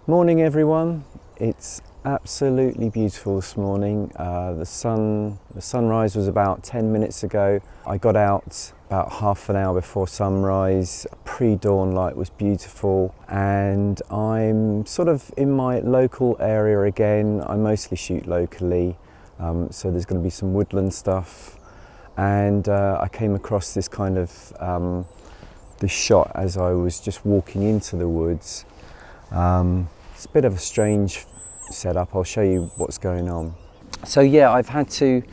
Morning everyone. It's absolutely beautiful this morning. The sunrise was about 10 minutes ago. I got out about half an hour before sunrise. Pre-dawn light was beautiful, and I'm sort of in my local area again. I mostly shoot locally, so there's going to be some woodland stuff, and I came across this kind of this shot as I was just walking into the woods. It's a bit of a strange setup. I'll show you what's going on. So yeah, I've had to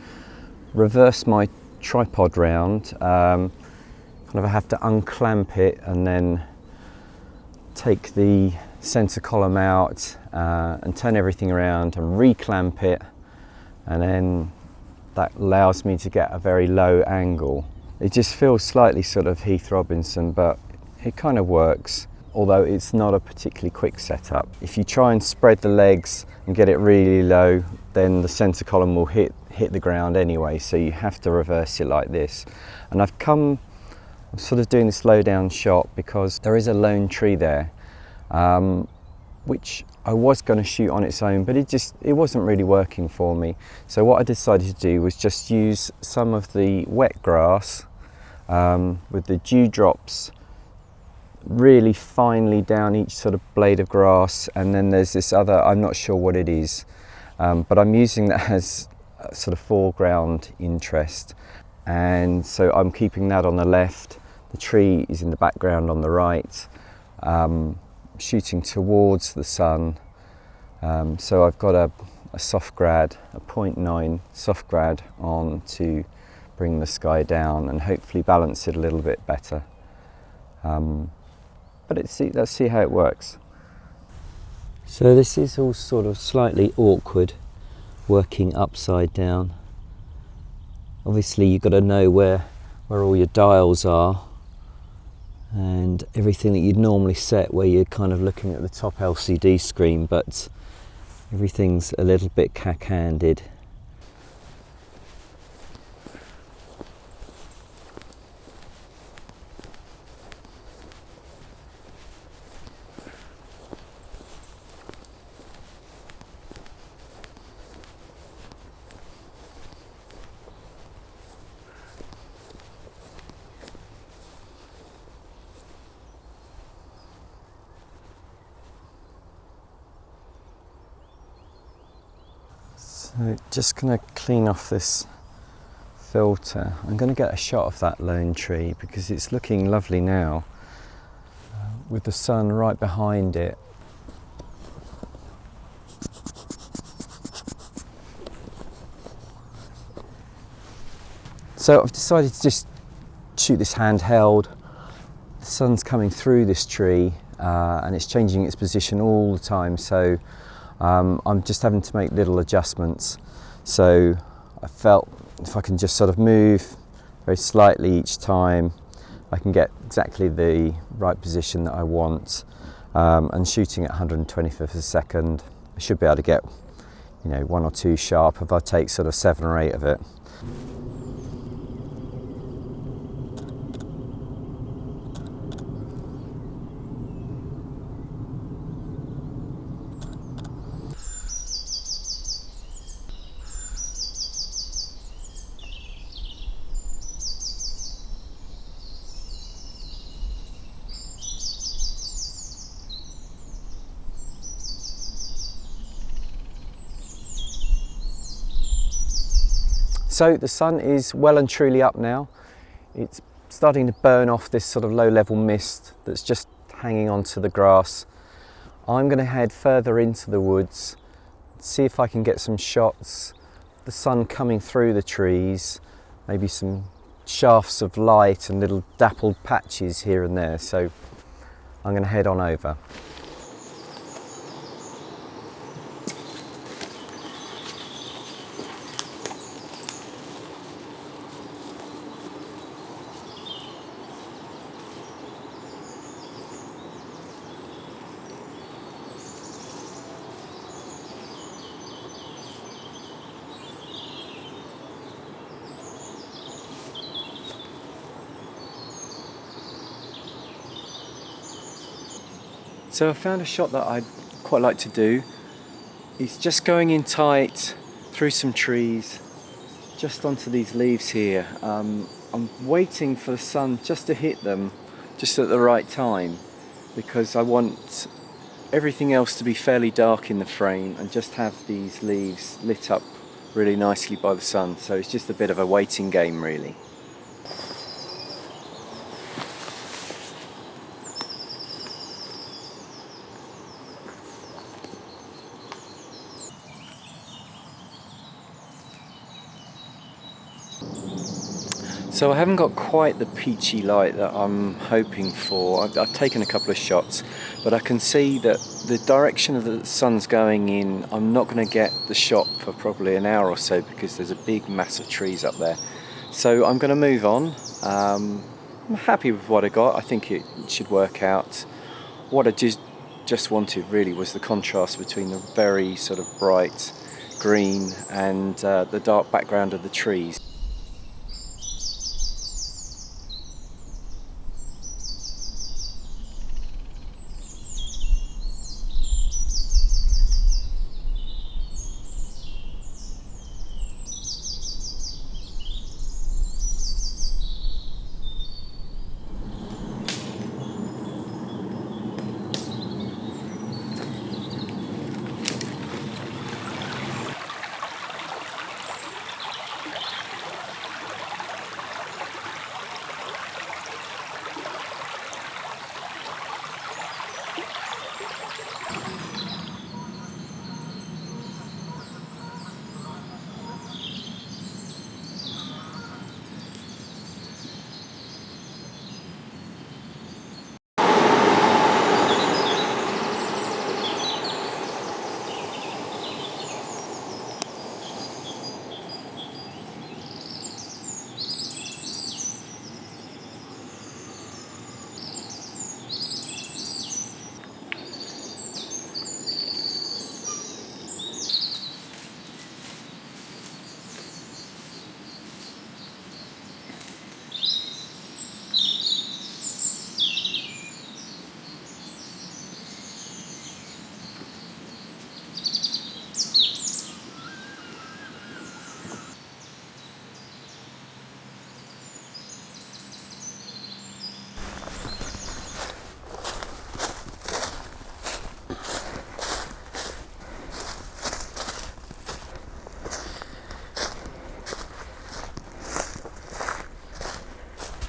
reverse my tripod round. Kind of I have to unclamp it and then take the center column out and turn everything around and reclamp it, and then that allows me to get a very low angle. It just feels slightly sort of Heath Robinson, but it kind of works. Although it's not a particularly quick setup. If you try and spread the legs and get it really low, then the center column will hit the ground anyway, so you have to reverse it like this. And I'm sort of doing this low down shot because there is a lone tree there, which I was going to shoot on its own, but it wasn't really working for me. So what I decided to do was just use some of the wet grass with the dewdrops really finely down each sort of blade of grass, and then there's this other, I'm not sure what it is, but I'm using that as a sort of foreground interest, and so I'm keeping that on the left. The tree is in the background on the right, shooting towards the sun. So I've got a soft grad, a 0.9 soft grad on to bring the sky down and hopefully balance it a little bit better. But let's see how it works. So this is all sort of slightly awkward, working upside down. Obviously you've got to know where all your dials are and everything that you'd normally set where you're kind of looking at the top LCD screen, but everything's a little bit cack-handed. So just going to clean off this filter. I'm going to get a shot of that lone tree because it's looking lovely now with the sun right behind it. So I've decided to just shoot this handheld. The sun's coming through this tree and it's changing its position all the time, so I'm just having to make little adjustments. So I felt if I can just sort of move very slightly each time, I can get exactly the right position that I want. And shooting at 125th of a second, I should be able to get, one or two sharp if I take sort of 7 or 8 of it. So the sun is well and truly up now. It's starting to burn off this sort of low-level mist that's just hanging onto the grass. I'm going to head further into the woods, see if I can get some shots, the sun coming through the trees, maybe some shafts of light and little dappled patches here and there. So I'm going to head on over. So I found a shot that I quite like to do is just going in tight through some trees, just onto these leaves here. I'm waiting for the sun just to hit them just at the right time, because I want everything else to be fairly dark in the frame and just have these leaves lit up really nicely by the sun. So it's just a bit of a waiting game, really. So I haven't got quite the peachy light that I'm hoping for. I've taken a couple of shots, but I can see that the direction of the sun's going in, I'm not going to get the shot for probably an hour or so, because there's a big mass of trees up there. So I'm going to move on. I'm happy with what I got. I think it should work out. What I just wanted really was the contrast between the very sort of bright green and the dark background of the trees.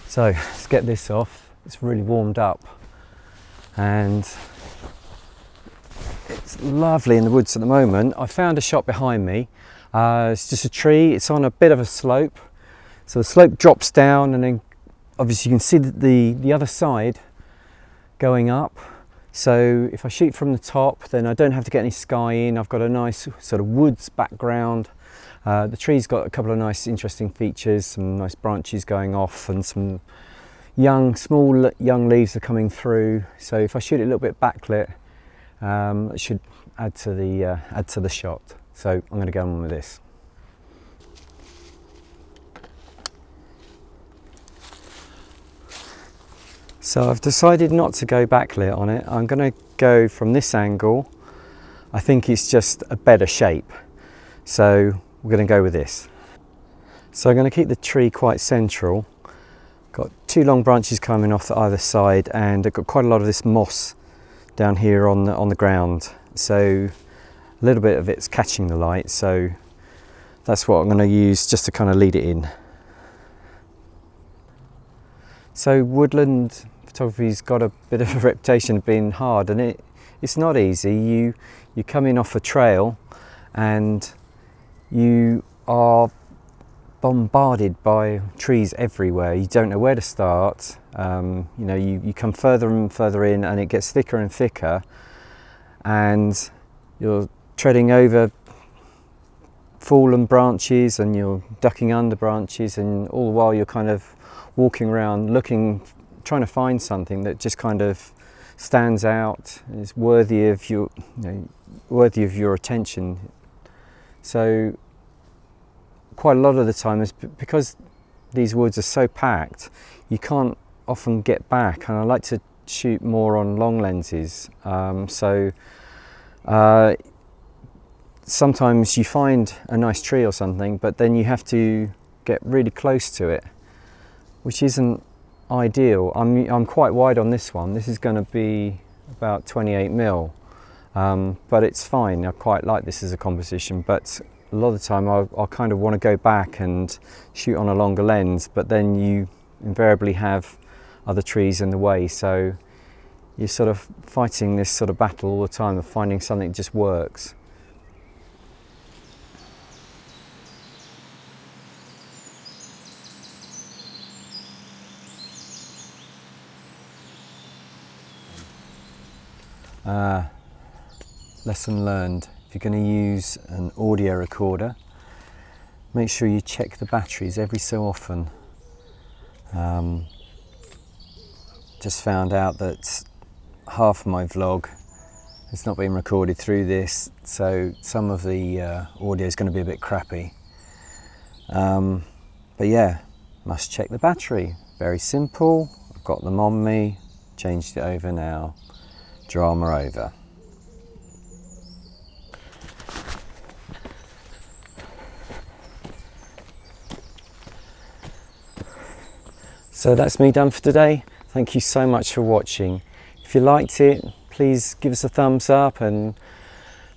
So let's get this off. It's really warmed up and it's lovely in the woods at the moment. I found a shot behind me. It's just a tree. It's on a bit of a slope. So the slope drops down and then obviously you can see the other side going up. So if I shoot from the top, then I don't have to get any sky in. I've got a nice sort of woods background. The tree's got a couple of nice interesting features, some nice branches going off and some small young leaves are coming through. So if I shoot it a little bit backlit, it should add to the shot. So I'm going to go on with this. So I've decided not to go backlit on it. I'm going to go from this angle. I think it's just a better shape. So we're going to go with this. So I'm going to keep the tree quite central. Got two long branches coming off either side, and I've got quite a lot of this moss down here on the ground. So a little bit of it's catching the light. So that's what I'm going to use just to kind of lead it in. So woodland photography's got a bit of a reputation of being hard, and it's not easy. You come in off a trail and you are bombarded by trees everywhere. You don't know where to start. You come further and further in and it gets thicker and thicker, and you're treading over fallen branches and you're ducking under branches, and all the while you're kind of walking around trying to find something that just kind of stands out and is worthy of your attention. So quite a lot of the time is because these woods are so packed, you can't often get back, and I like to shoot more on long lenses. So Sometimes you find a nice tree or something, but then you have to get really close to it, which isn't ideal. I'm quite wide on this one. This is going to be about 28 mil, but it's fine. I quite like this as a composition, but a lot of the time I'll kind of want to go back and shoot on a longer lens, but then you invariably have other trees in the way, so you're sort of fighting this sort of battle all the time of finding something that just works. Lesson learned: if you're going to use an audio recorder, make sure you check the batteries every so often. Just found out that half of my vlog has not been recorded through this, so some of the audio is going to be a bit crappy. But yeah, must check the battery. Very simple. I've got them on me, changed it over now. Drama over. So that's me done for today. Thank you so much for watching. If you liked it, please give us a thumbs up and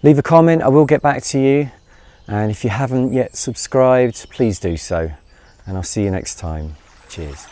leave a comment. I will get back to you. And if you haven't yet subscribed, please do so. And I'll see you next time. Cheers.